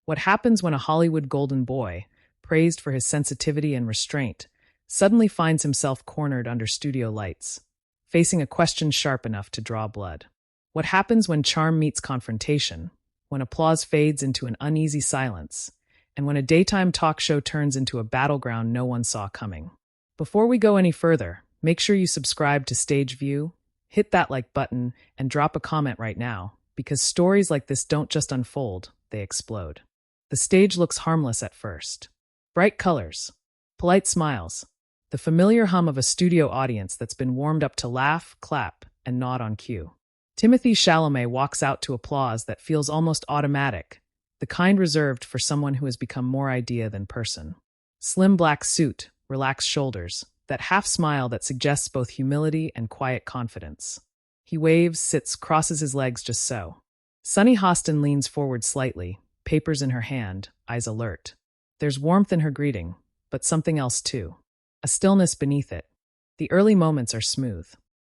What happens when a Hollywood golden boy, praised for his sensitivity and restraint, suddenly finds himself cornered under studio lights, facing a question sharp enough to draw blood? What happens when charm meets confrontation, when applause fades into an uneasy silence, and when a daytime talk show turns into a battleground no one saw coming? Before we go any further, make sure you subscribe to Stage View, hit that like button, and drop a comment right now, because stories like this don't just unfold, they explode. The stage looks harmless at first. Bright colors, polite smiles, the familiar hum of a studio audience that's been warmed up to laugh, clap, and nod on cue. Timothée Chalamet walks out to applause that feels almost automatic, the kind reserved for someone who has become more idea than person. Slim black suit, relaxed shoulders, that half smile that suggests both humility and quiet confidence. He waves, sits, crosses his legs just so. Sunny Hostin leans forward slightly, papers in her hand, eyes alert. There's warmth in her greeting, but something else too. A stillness beneath it. The early moments are smooth.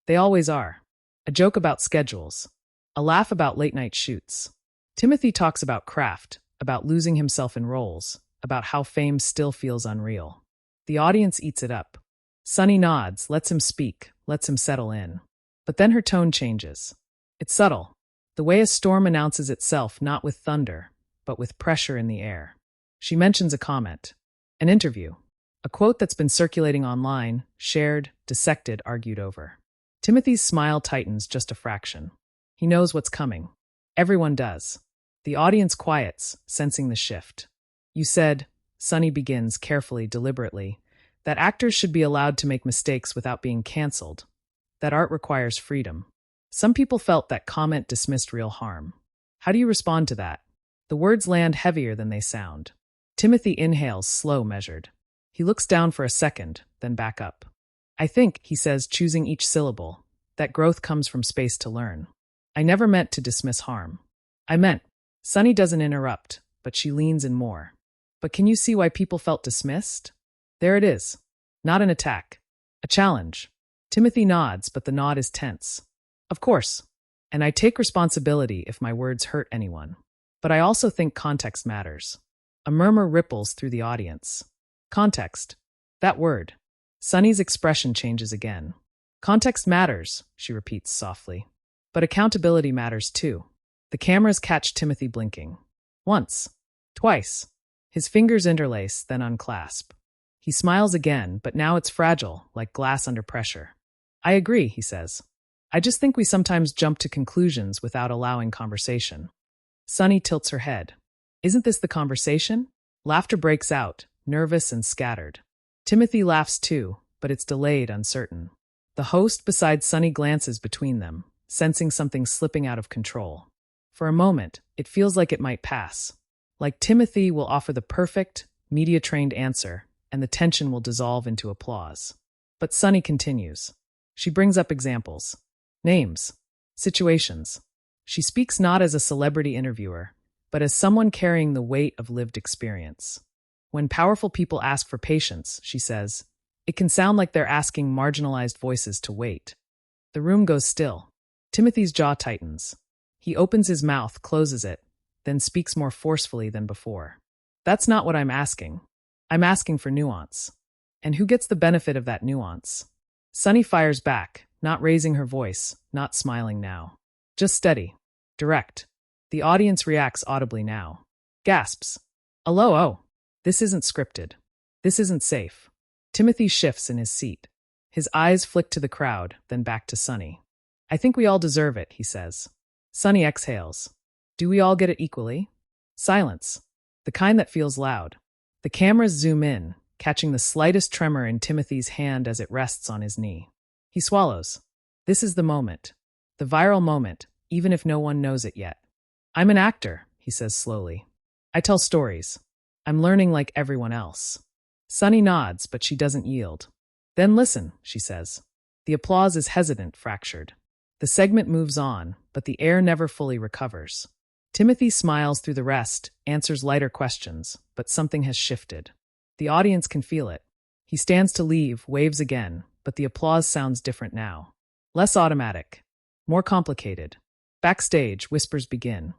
They always are. A joke about schedules. A laugh about late-night shoots. Timothy talks about craft, about losing himself in roles, about how fame still feels unreal. The audience eats it up. Sunny nods, lets him speak, lets him settle in. But then her tone changes. It's subtle. The way a storm announces itself not with thunder, but with pressure in the air. She mentions a comment, an interview, a quote that's been circulating online, shared, dissected, argued over. Timothy's smile tightens just a fraction. He knows what's coming. Everyone does. The audience quiets, sensing the shift. You said, Sunny begins carefully, deliberately, that actors should be allowed to make mistakes without being canceled, that art requires freedom. Some people felt that comment dismissed real harm. How do you respond to that? The words land heavier than they sound. Timothy inhales, slow, measured. He looks down for a second, then back up. I think, he says, choosing each syllable, that growth comes from space to learn. I never meant to dismiss harm. I meant, Sunny doesn't interrupt, but she leans in more. But can you see why people felt dismissed? There it is. Not an attack. A challenge. Timothy nods, but the nod is tense. Of course. And I take responsibility if my words hurt anyone. But I also think context matters. A murmur ripples through the audience. Context. That word. Sunny's expression changes again. Context matters, she repeats softly. But accountability matters too. The cameras catch Timothy blinking. Once. Twice. His fingers interlace, then unclasp. He smiles again, but now it's fragile, like glass under pressure. I agree, he says. I just think we sometimes jump to conclusions without allowing conversation. Sunny tilts her head. Isn't this the conversation? Laughter breaks out, nervous and scattered. Timothy laughs too, but it's delayed, uncertain. The host beside Sunny glances between them, sensing something slipping out of control. For a moment, it feels like it might pass. Like Timothy will offer the perfect, media-trained answer, and the tension will dissolve into applause. But Sunny continues. She brings up examples. Names. Situations. She speaks not as a celebrity interviewer, but as someone carrying the weight of lived experience. When powerful people ask for patience, she says, it can sound like they're asking marginalized voices to wait. The room goes still. Timothy's jaw tightens. He opens his mouth, closes it, then speaks more forcefully than before. That's not what I'm asking. I'm asking for nuance. And who gets the benefit of that nuance? Sunny fires back, not raising her voice, not smiling now. Just steady. Direct. The audience reacts audibly now. Gasps. Oh. This isn't scripted. This isn't safe. Timothy shifts in his seat. His eyes flick to the crowd, then back to Sunny. I think we all deserve it, he says. Sunny exhales. Do we all get it equally? Silence. The kind that feels loud. The cameras zoom in, catching the slightest tremor in Timothy's hand as it rests on his knee. He swallows. This is the moment. The viral moment, even if no one knows it yet. I'm an actor, he says slowly. I tell stories. I'm learning like everyone else. Sunny nods, but she doesn't yield. Then listen, she says. The applause is hesitant, fractured. The segment moves on, but the air never fully recovers. Timothy smiles through the rest, answers lighter questions, but something has shifted. The audience can feel it. He stands to leave, waves again, but the applause sounds different now. Less automatic. More complicated. Backstage, whispers begin.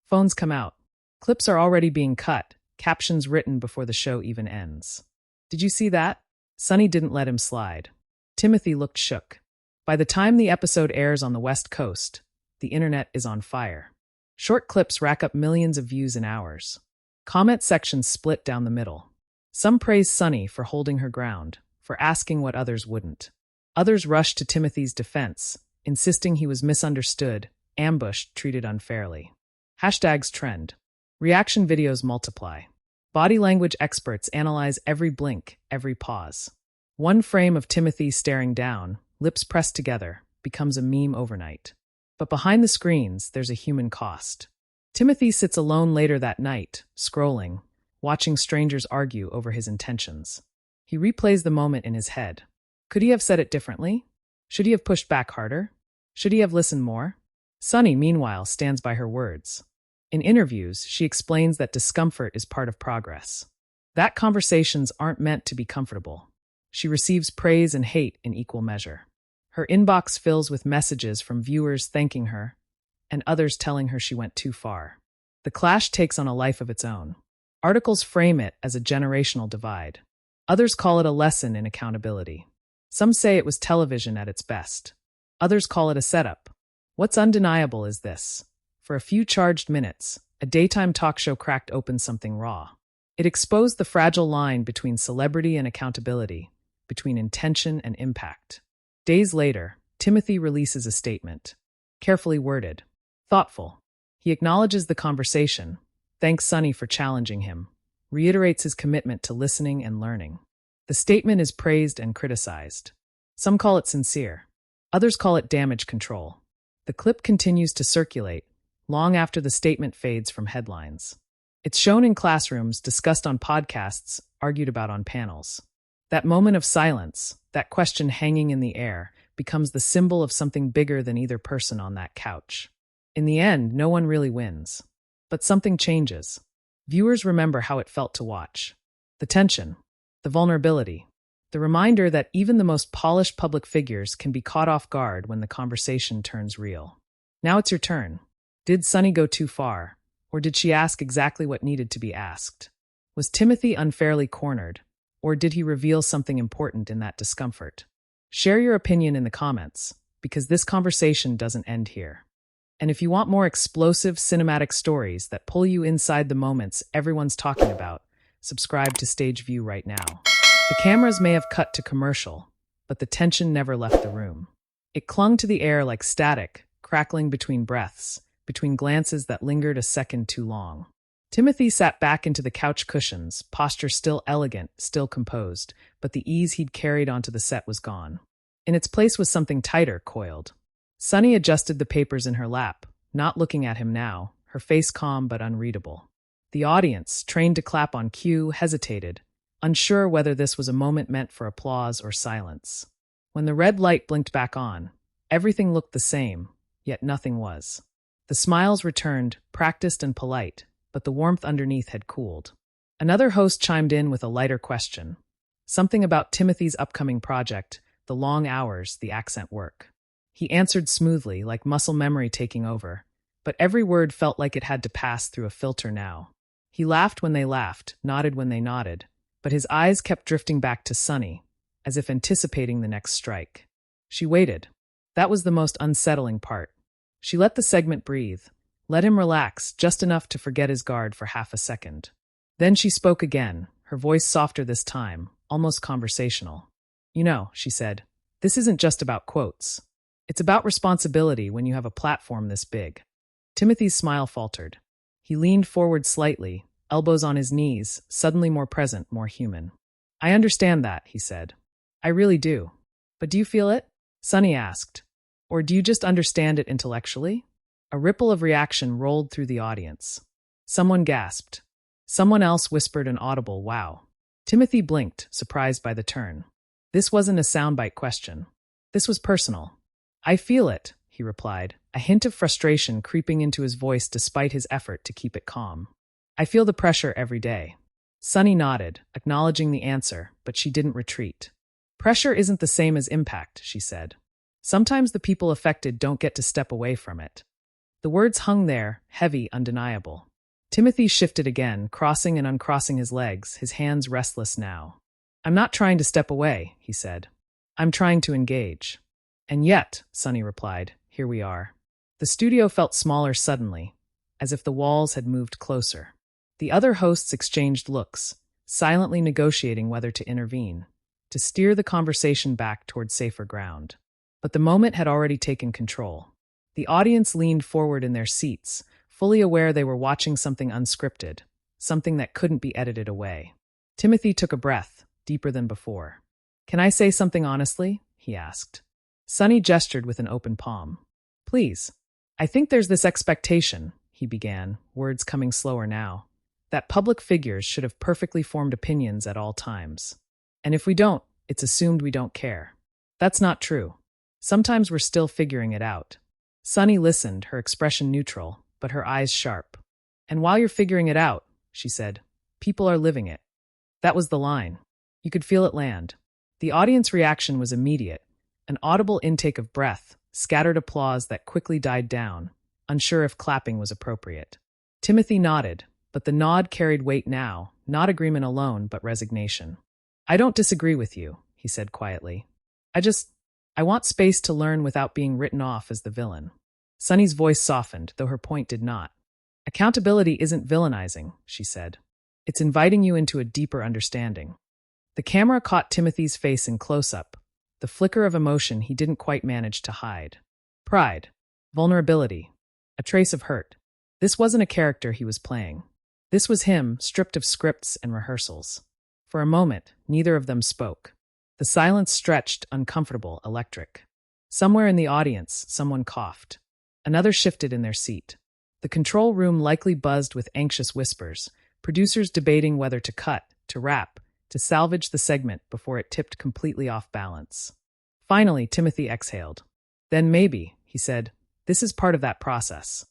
Phones come out. Clips are already being cut, captions written before the show even ends. Did you see that? Sunny didn't let him slide. Timothy looked shook. By the time the episode airs on the West Coast, the internet is on fire. Short clips rack up millions of views in hours. Comment sections split down the middle. Some praise Sunny for holding her ground, for asking what others wouldn't. Others rushed to Timothy's defense, insisting he was misunderstood, ambushed, treated unfairly. Hashtags trend. Reaction videos multiply. Body language experts analyze every blink, every pause. One frame of Timothy staring down, lips pressed together, becomes a meme overnight. But behind the screens, there's a human cost. Timothy sits alone later that night, scrolling, watching strangers argue over his intentions. He replays the moment in his head. Could he have said it differently? Should he have pushed back harder? Should he have listened more? Sunny, meanwhile, stands by her words. In interviews, she explains that discomfort is part of progress. That conversations aren't meant to be comfortable. She receives praise and hate in equal measure. Her inbox fills with messages from viewers thanking her, and others telling her she went too far. The clash takes on a life of its own. Articles frame it as a generational divide. Others call it a lesson in accountability. Some say it was television at its best. Others call it a setup. What's undeniable is this. For a few charged minutes, a daytime talk show cracked open something raw. It exposed the fragile line between celebrity and accountability, between intention and impact. Days later, Timothy releases a statement. Carefully worded. Thoughtful. He acknowledges the conversation, thanks Sunny for challenging him, reiterates his commitment to listening and learning. The statement is praised and criticized. Some call it sincere. Others call it damage control. The clip continues to circulate, long after the statement fades from headlines. It's shown in classrooms, discussed on podcasts, argued about on panels. That moment of silence, that question hanging in the air, becomes the symbol of something bigger than either person on that couch. In the end, no one really wins. But something changes. Viewers remember how it felt to watch. The tension, the vulnerability, the reminder that even the most polished public figures can be caught off guard when the conversation turns real. Now it's your turn. Did Sunny go too far, or did she ask exactly what needed to be asked? Was Timothy unfairly cornered, or did he reveal something important in that discomfort? Share your opinion in the comments, because this conversation doesn't end here. And if you want more explosive cinematic stories that pull you inside the moments everyone's talking about, subscribe to Stage View right now. The cameras may have cut to commercial, but the tension never left the room. It clung to the air like static, crackling between breaths, between glances that lingered a second too long. Timothy sat back into the couch cushions, posture still elegant, still composed, but the ease he'd carried onto the set was gone. In its place was something tighter, coiled. Sunny adjusted the papers in her lap, not looking at him now, her face calm but unreadable. The audience, trained to clap on cue, hesitated, unsure whether this was a moment meant for applause or silence. When the red light blinked back on, everything looked the same, yet nothing was. The smiles returned, practiced and polite, but the warmth underneath had cooled. Another host chimed in with a lighter question. Something about Timothy's upcoming project, the long hours, the accent work. He answered smoothly, like muscle memory taking over, but every word felt like it had to pass through a filter now. He laughed when they laughed, nodded when they nodded, but his eyes kept drifting back to Sunny, as if anticipating the next strike. She waited. That was the most unsettling part. She let the segment breathe, let him relax just enough to forget his guard for half a second. Then she spoke again, her voice softer this time, almost conversational. You know, she said, this isn't just about quotes. It's about responsibility when you have a platform this big. Timothy's smile faltered. He leaned forward slightly, elbows on his knees, suddenly more present, more human. I understand that, he said. I really do. But do you feel it? Sunny asked. Or do you just understand it intellectually? A ripple of reaction rolled through the audience. Someone gasped. Someone else whispered an audible wow. Timothy blinked, surprised by the turn. This wasn't a soundbite question. This was personal. I feel it, he replied, a hint of frustration creeping into his voice despite his effort to keep it calm. I feel the pressure every day. Sunny nodded, acknowledging the answer, but she didn't retreat. Pressure isn't the same as impact, she said. Sometimes the people affected don't get to step away from it. The words hung there, heavy, undeniable. Timothy shifted again, crossing and uncrossing his legs, his hands restless now. "I'm not trying to step away," he said. "I'm trying to engage." "And yet," Sunny replied, "here we are." The studio felt smaller suddenly, as if the walls had moved closer. The other hosts exchanged looks, silently negotiating whether to intervene, to steer the conversation back toward safer ground. But the moment had already taken control. The audience leaned forward in their seats, fully aware they were watching something unscripted, something that couldn't be edited away. Timothy took a breath, deeper than before. "Can I say something honestly?" he asked. Sunny gestured with an open palm. "Please. I think there's this expectation," he began, words coming slower now, "that public figures should have perfectly formed opinions at all times. And if we don't, it's assumed we don't care. That's not true. Sometimes we're still figuring it out." Sunny listened, her expression neutral, but her eyes sharp. "And while you're figuring it out," she said, "people are living it." That was the line. You could feel it land. The audience reaction was immediate, an audible intake of breath, scattered applause that quickly died down, unsure if clapping was appropriate. Timothy nodded, but the nod carried weight now, not agreement alone, but resignation. "I don't disagree with you," he said quietly. I want space to learn without being written off as the villain." Sunny's voice softened, though her point did not. "Accountability isn't villainizing," she said. "It's inviting you into a deeper understanding." The camera caught Timothy's face in close-up, the flicker of emotion he didn't quite manage to hide. Pride, vulnerability, a trace of hurt. This wasn't a character he was playing. This was him, stripped of scripts and rehearsals. For a moment, neither of them spoke. The silence stretched, uncomfortable, electric. Somewhere in the audience, someone coughed. Another shifted in their seat. The control room likely buzzed with anxious whispers, producers debating whether to cut, to wrap, to salvage the segment before it tipped completely off balance. Finally, Timothy exhaled. "Then maybe," he said, "this is part of that process."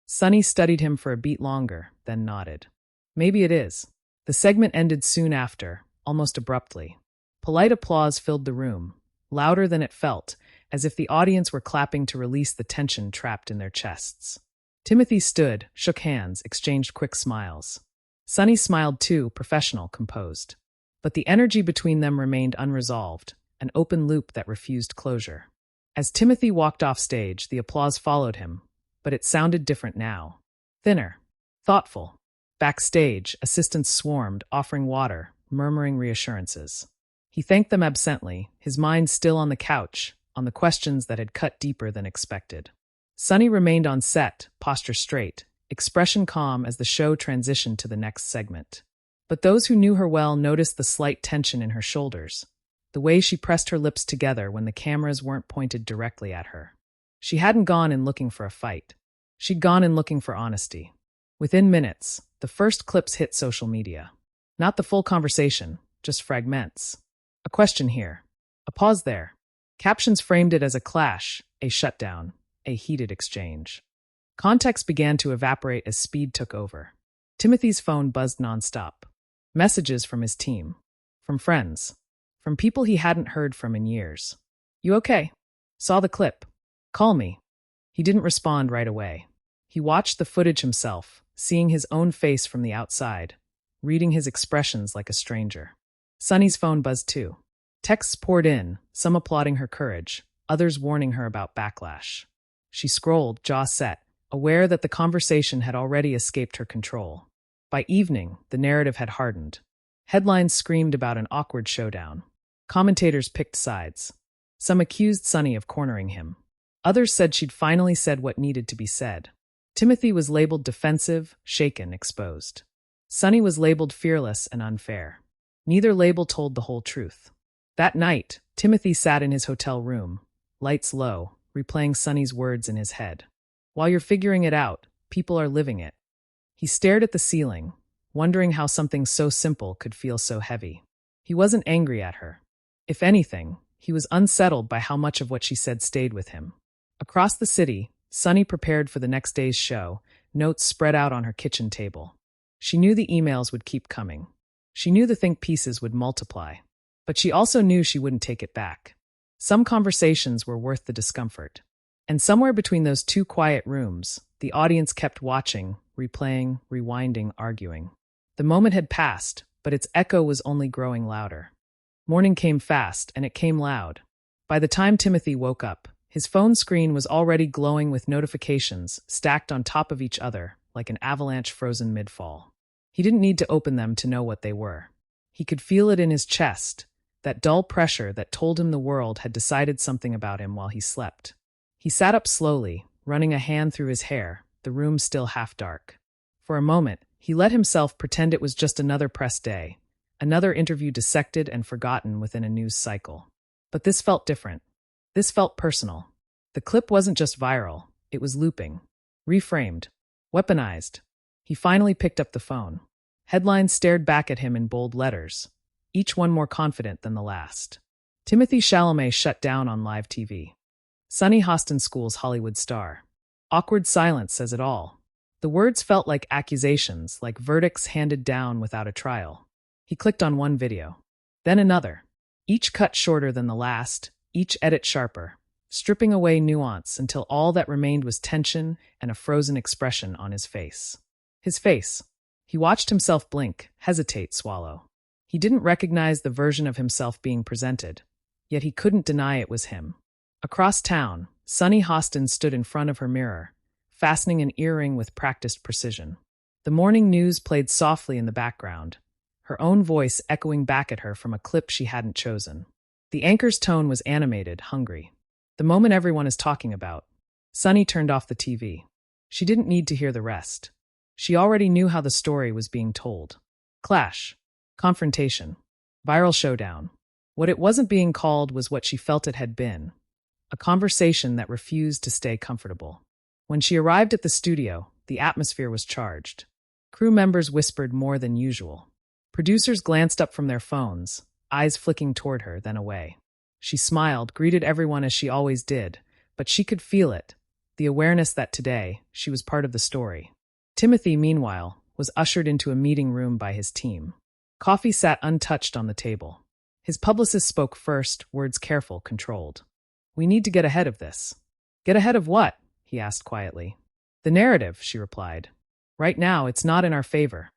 Sunny studied him for a beat longer, then nodded. "Maybe it is." The segment ended soon after, almost abruptly. Polite applause filled the room, louder than it felt, as if the audience were clapping to release the tension trapped in their chests. Timothy stood, shook hands, exchanged quick smiles. Sunny smiled too, professional, composed. But the energy between them remained unresolved, an open loop that refused closure. As Timothy walked off stage, the applause followed him, but it sounded different now. Thinner, thoughtful. Backstage, assistants swarmed, offering water, murmuring reassurances. He thanked them absently, his mind still on the couch, on the questions that had cut deeper than expected. Sunny remained on set, posture straight, expression calm as the show transitioned to the next segment. But those who knew her well noticed the slight tension in her shoulders, the way she pressed her lips together when the cameras weren't pointed directly at her. She hadn't gone in looking for a fight. She'd gone in looking for honesty. Within minutes, the first clips hit social media. Not the full conversation, just fragments. A question here. A pause there. Captions framed it as a clash, a shutdown, a heated exchange. Context began to evaporate as speed took over. Timothy's phone buzzed nonstop. Messages from his team. From friends. From people he hadn't heard from in years. "You okay? Saw the clip. Call me." He didn't respond right away. He watched the footage himself, seeing his own face from the outside, reading his expressions like a stranger. Sunny's phone buzzed too. Texts poured in, some applauding her courage, others warning her about backlash. She scrolled, jaw set, aware that the conversation had already escaped her control. By evening, the narrative had hardened. Headlines screamed about an awkward showdown. Commentators picked sides. Some accused Sunny of cornering him. Others said she'd finally said what needed to be said. Timothy was labeled defensive, shaken, exposed. Sunny was labeled fearless and unfair. Neither label told the whole truth. That night, Timothy sat in his hotel room, lights low, replaying Sunny's words in his head. "While you're figuring it out, people are living it." He stared at the ceiling, wondering how something so simple could feel so heavy. He wasn't angry at her. If anything, he was unsettled by how much of what she said stayed with him. Across the city, Sunny prepared for the next day's show, notes spread out on her kitchen table. She knew the emails would keep coming. She knew the think pieces would multiply. But she also knew she wouldn't take it back. Some conversations were worth the discomfort. And somewhere between those two quiet rooms, the audience kept watching, replaying, rewinding, arguing. The moment had passed, but its echo was only growing louder. Morning came fast, and it came loud. By the time Timothy woke up, his phone screen was already glowing with notifications stacked on top of each other, like an avalanche frozen mid-fall. He didn't need to open them to know what they were. He could feel it in his chest, that dull pressure that told him the world had decided something about him while he slept. He sat up slowly, running a hand through his hair, the room still half dark. For a moment, he let himself pretend it was just another press day, another interview dissected and forgotten within a news cycle. But this felt different. This felt personal. The clip wasn't just viral, it was looping, reframed, weaponized. He finally picked up the phone. Headlines stared back at him in bold letters, each one more confident than the last. Timothée Chalamet shut down on live TV. Sunny Hostin schools Hollywood star. Awkward silence says it all. The words felt like accusations, like verdicts handed down without a trial. He clicked on one video, then another, each cut shorter than the last, each edit sharper, stripping away nuance until all that remained was tension and a frozen expression on his face. His face. He watched himself blink, hesitate, swallow. He didn't recognize the version of himself being presented, yet he couldn't deny it was him. Across town, Sunny Hostin stood in front of her mirror, fastening an earring with practiced precision. The morning news played softly in the background, her own voice echoing back at her from a clip she hadn't chosen. The anchor's tone was animated, hungry. The moment everyone is talking about. Sunny turned off the TV. She didn't need to hear the rest. She already knew how the story was being told. Clash. Confrontation. Viral showdown. What it wasn't being called was what she felt it had been. A conversation that refused to stay comfortable. When she arrived at the studio, the atmosphere was charged. Crew members whispered more than usual. Producers glanced up from their phones, eyes flicking toward her, then away. She smiled, greeted everyone as she always did, but she could feel it, the awareness that today she was part of the story. Timothy, meanwhile, was ushered into a meeting room by his team. Coffee sat untouched on the table. His publicist spoke first, words careful, controlled. "We need to get ahead of this." "Get ahead of what?" he asked quietly. "The narrative," she replied. "Right now, it's not in our favor."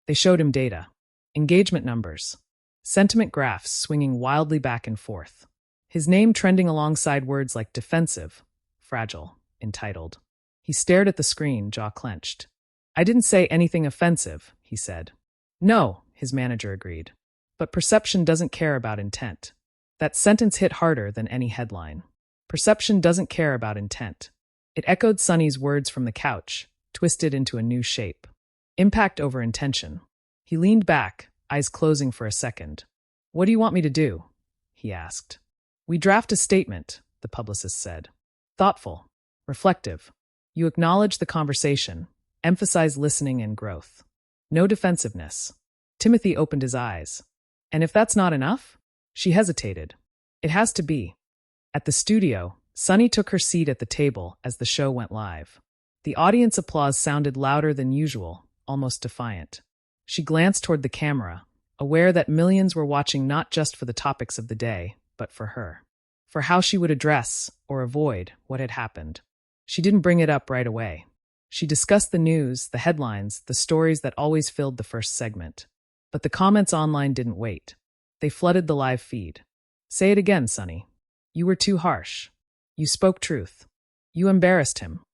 They showed him data. Engagement numbers. Sentiment graphs swinging wildly back and forth. His name trending alongside words like defensive, fragile, entitled. He stared at the screen, jaw clenched. "I didn't say anything offensive," he said. "No," his manager agreed. "But perception doesn't care about intent." That sentence hit harder than any headline. Perception doesn't care about intent. It echoed Sunny's words from the couch, twisted into a new shape. Impact over intention. He leaned back, eyes closing for a second. "What do you want me to do?" he asked. "We draft a statement," the publicist said. "Thoughtful, reflective. You acknowledge the conversation, emphasize listening and growth. No defensiveness." Timothy opened his eyes. "And if that's not enough?" She hesitated. "It has to be." At the studio, Sunny took her seat at the table as the show went live. The audience applause sounded louder than usual, almost defiant. She glanced toward the camera, aware that millions were watching not just for the topics of the day, but for her. For how she would address, or avoid, what had happened. She didn't bring it up right away. She discussed the news, the headlines, the stories that always filled the first segment. But the comments online didn't wait. They flooded the live feed. "Say it again, Sunny. You were too harsh. You spoke truth. You embarrassed him."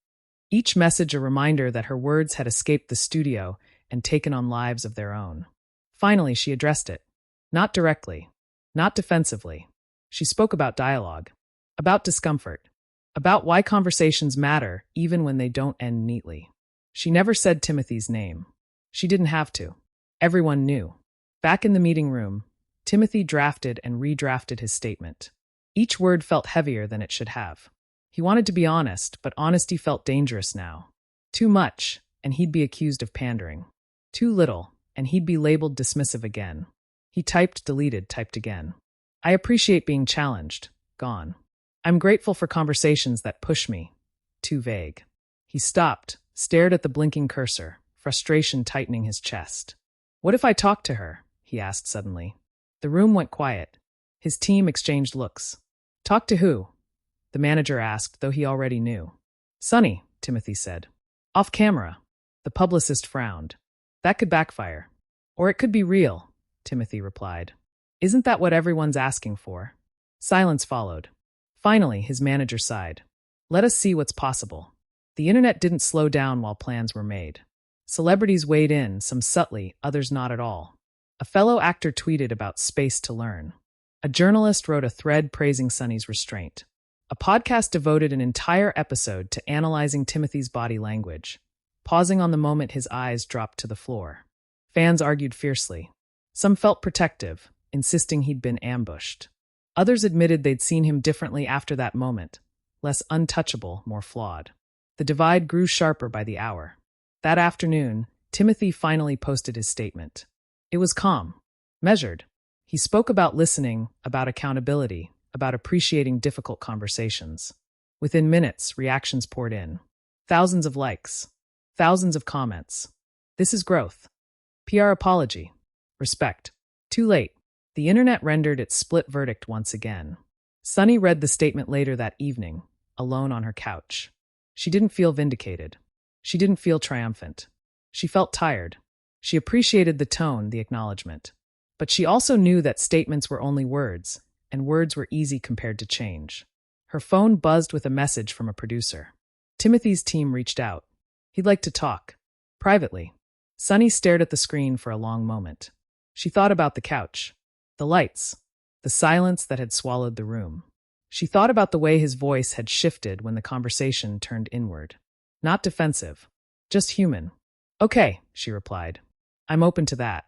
Each message a reminder that her words had escaped the studio and taken on lives of their own. Finally, she addressed it. Not directly. Not defensively. She spoke about dialogue. About discomfort. About why conversations matter even when they don't end neatly. She never said Timothy's name. She didn't have to. Everyone knew. Back in the meeting room, Timothy drafted and redrafted his statement. Each word felt heavier than it should have. He wanted to be honest, but honesty felt dangerous now. Too much, and he'd be accused of pandering. Too little, and he'd be labeled dismissive again. He typed, deleted, typed again. "I appreciate being challenged." Gone. "I'm grateful for conversations that push me." Too vague. He stopped, stared at the blinking cursor, frustration tightening his chest. "What if I talked to her?" he asked suddenly. The room went quiet. His team exchanged looks. "Talk to who?" the manager asked, though he already knew. Sunny, Timothée said. Off camera. The publicist frowned. That could backfire. Or it could be real, Timothée replied. Isn't that what everyone's asking for? Silence followed. Finally, his manager sighed. Let us see what's possible. The internet didn't slow down while plans were made. Celebrities weighed in, some subtly, others not at all. A fellow actor tweeted about space to learn. A journalist wrote a thread praising Sunny's restraint. A podcast devoted an entire episode to analyzing Timothy's body language, pausing on the moment his eyes dropped to the floor. Fans argued fiercely. Some felt protective, insisting he'd been ambushed. Others admitted they'd seen him differently after that moment, less untouchable, more flawed. The divide grew sharper by the hour. That afternoon, Timothée finally posted his statement. It was calm, measured. He spoke about listening, about accountability, about appreciating difficult conversations. Within minutes, reactions poured in. Thousands of likes. Thousands of comments. This is growth. PR apology. Respect. Too late. The internet rendered its split verdict once again. Sunny read the statement later that evening, alone on her couch. She didn't feel vindicated. She didn't feel triumphant. She felt tired. She appreciated the tone, the acknowledgement. But she also knew that statements were only words, and words were easy compared to change. Her phone buzzed with a message from a producer. Timothy's team reached out. He'd like to talk. Privately. Sunny stared at the screen for a long moment. She thought about the couch, the lights, the silence that had swallowed the room. She thought about the way his voice had shifted when the conversation turned inward. Not defensive, just human. Okay, she replied. I'm open to that.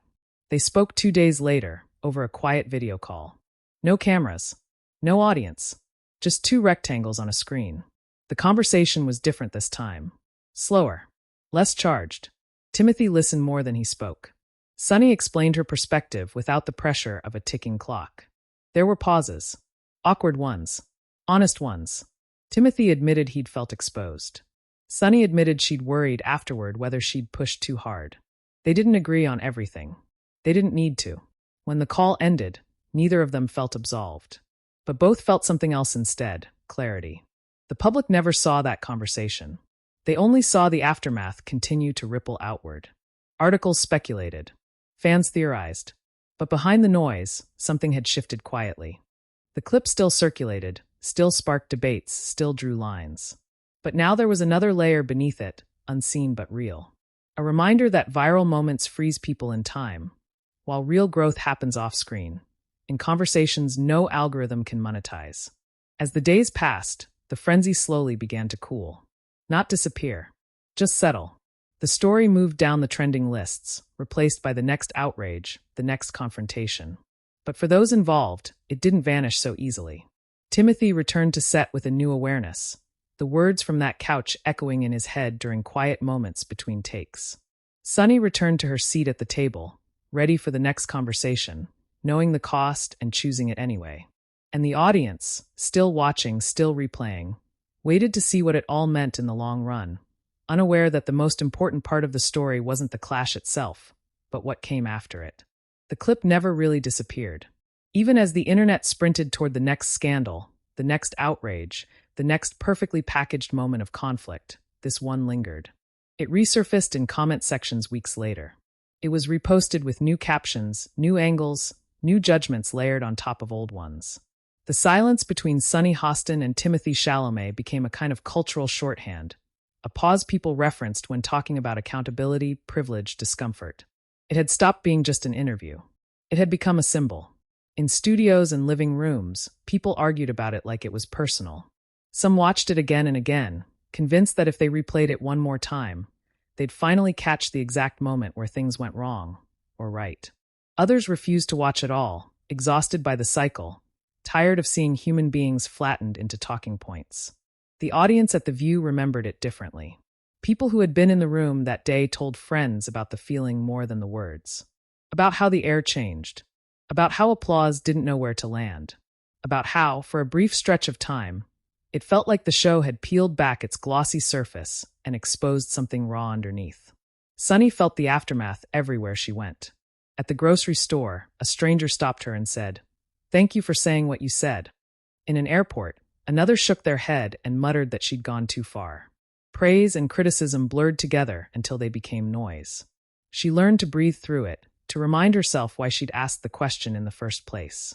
They spoke 2 days later, over a quiet video call. No cameras, no audience, just 2 rectangles on a screen. The conversation was different this time. Slower, less charged. Timothée listened more than he spoke. Sunny explained her perspective without the pressure of a ticking clock. There were pauses. Awkward ones. Honest ones. Timothée admitted he'd felt exposed. Sunny admitted she'd worried afterward whether she'd pushed too hard. They didn't agree on everything. They didn't need to. When the call ended, neither of them felt absolved. But both felt something else instead, clarity. The public never saw that conversation. They only saw the aftermath continue to ripple outward. Articles speculated. Fans theorized. But behind the noise, something had shifted quietly. The clip still circulated, still sparked debates, still drew lines. But now there was another layer beneath it, unseen but real. A reminder that viral moments freeze people in time, while real growth happens off-screen, in conversations no algorithm can monetize. As the days passed, the frenzy slowly began to cool. Not disappear, just settle. The story moved down the trending lists, replaced by the next outrage, the next confrontation. But for those involved, it didn't vanish so easily. Timothée returned to set with a new awareness, the words from that couch echoing in his head during quiet moments between takes. Sunny returned to her seat at the table, ready for the next conversation, knowing the cost and choosing it anyway. And the audience, still watching, still replaying, waited to see what it all meant in the long run, unaware that the most important part of the story wasn't the clash itself, but what came after it. The clip never really disappeared. Even as the internet sprinted toward the next scandal, the next outrage, the next perfectly packaged moment of conflict, this one lingered. It resurfaced in comment sections weeks later. It was reposted with new captions, new angles, new judgments layered on top of old ones. The silence between Sunny Hostin and Timothée Chalamet became a kind of cultural shorthand, a pause people referenced when talking about accountability, privilege, discomfort. It had stopped being just an interview. It had become a symbol. In studios and living rooms, people argued about it like it was personal. Some watched it again and again, convinced that if they replayed it one more time, they'd finally catch the exact moment where things went wrong, or right. Others refused to watch at all, exhausted by the cycle, tired of seeing human beings flattened into talking points. The audience at The View remembered it differently. People who had been in the room that day told friends about the feeling more than the words. About how the air changed. About how applause didn't know where to land. About how, for a brief stretch of time, it felt like the show had peeled back its glossy surface and exposed something raw underneath. Sunny felt the aftermath everywhere she went. At the grocery store, a stranger stopped her and said, "Thank you for saying what you said." In an airport, Another shook their head and muttered that she'd gone too far. Praise and criticism blurred together until they became noise. She learned to breathe through it, to remind herself why she'd asked the question in the first place.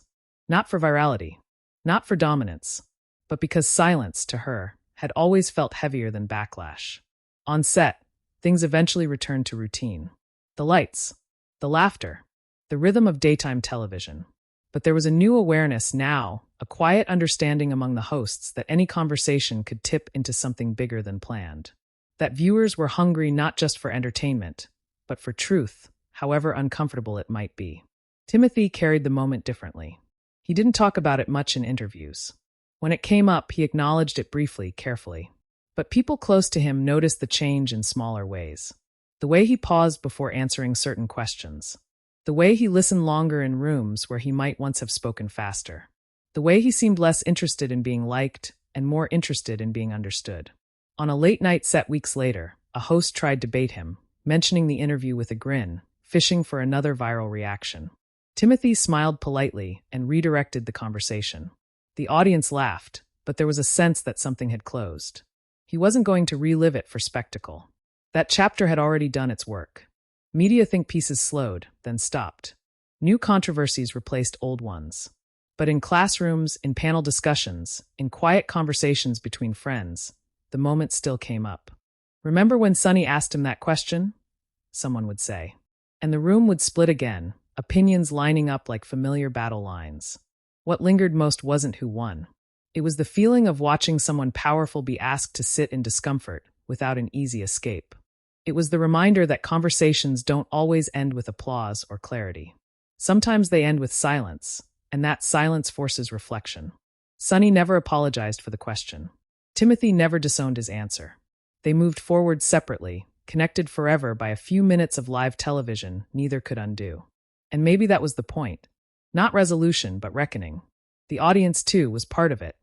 Not for virality, not for dominance, but because silence, to her, had always felt heavier than backlash. On set, things eventually returned to routine. The lights, the laughter, the rhythm of daytime television. But there was a new awareness now, a quiet understanding among the hosts that any conversation could tip into something bigger than planned. That viewers were hungry not just for entertainment, but for truth, however uncomfortable it might be. Timothée carried the moment differently. He didn't talk about it much in interviews. When it came up, he acknowledged it briefly, carefully. But people close to him noticed the change in smaller ways. The way he paused before answering certain questions. The way he listened longer in rooms where he might once have spoken faster. The way he seemed less interested in being liked and more interested in being understood. On a late-night set weeks later, a host tried to bait him, mentioning the interview with a grin, fishing for another viral reaction. Timothée smiled politely and redirected the conversation. The audience laughed, but there was a sense that something had closed. He wasn't going to relive it for spectacle. That chapter had already done its work. Media think pieces slowed, then stopped. New controversies replaced old ones. But in classrooms, in panel discussions, in quiet conversations between friends, the moment still came up. "Remember when Sunny asked him that question?" someone would say. And the room would split again, opinions lining up like familiar battle lines. What lingered most wasn't who won. It was the feeling of watching someone powerful be asked to sit in discomfort without an easy escape. It was the reminder that conversations don't always end with applause or clarity. Sometimes they end with silence, and that silence forces reflection. Sunny never apologized for the question. Timothée never disowned his answer. They moved forward separately, connected forever by a few minutes of live television neither could undo. And maybe that was the point. Not resolution, but reckoning. The audience, too, was part of it.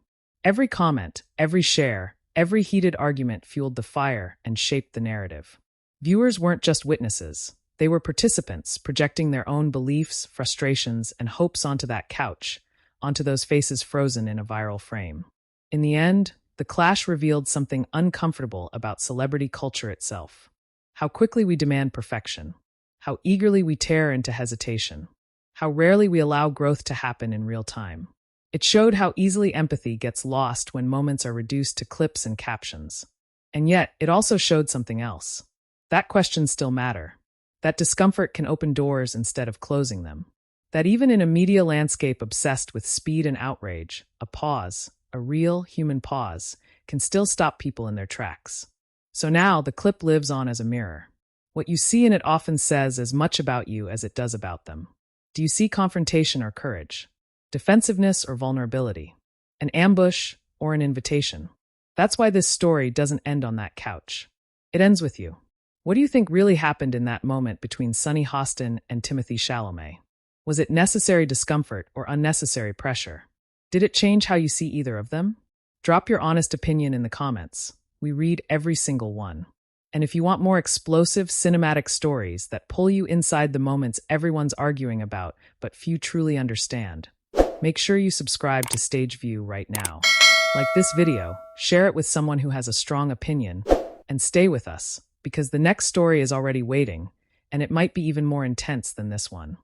Every comment, every share, every heated argument fueled the fire and shaped the narrative. Viewers weren't just witnesses. They were participants, projecting their own beliefs, frustrations, and hopes onto that couch, onto those faces frozen in a viral frame. In the end, the clash revealed something uncomfortable about celebrity culture itself. How quickly we demand perfection. How eagerly we tear into hesitation. How rarely we allow growth to happen in real time. It showed how easily empathy gets lost when moments are reduced to clips and captions. And yet, it also showed something else. That questions still matter. That discomfort can open doors instead of closing them. That even in a media landscape obsessed with speed and outrage, a pause, a real human pause, can still stop people in their tracks. So now the clip lives on as a mirror. What you see in it often says as much about you as it does about them. Do you see confrontation or courage? Defensiveness or vulnerability? An ambush or an invitation? That's why this story doesn't end on that couch. It ends with you. What do you think really happened in that moment between Sunny Hostin and Timothée Chalamet? Was it necessary discomfort or unnecessary pressure? Did it change how you see either of them? Drop your honest opinion in the comments. We read every single one. And if you want more explosive, cinematic stories that pull you inside the moments everyone's arguing about but few truly understand, make sure you subscribe to Stage View right now. Like this video, share it with someone who has a strong opinion, and stay with us, because the next story is already waiting, and it might be even more intense than this one.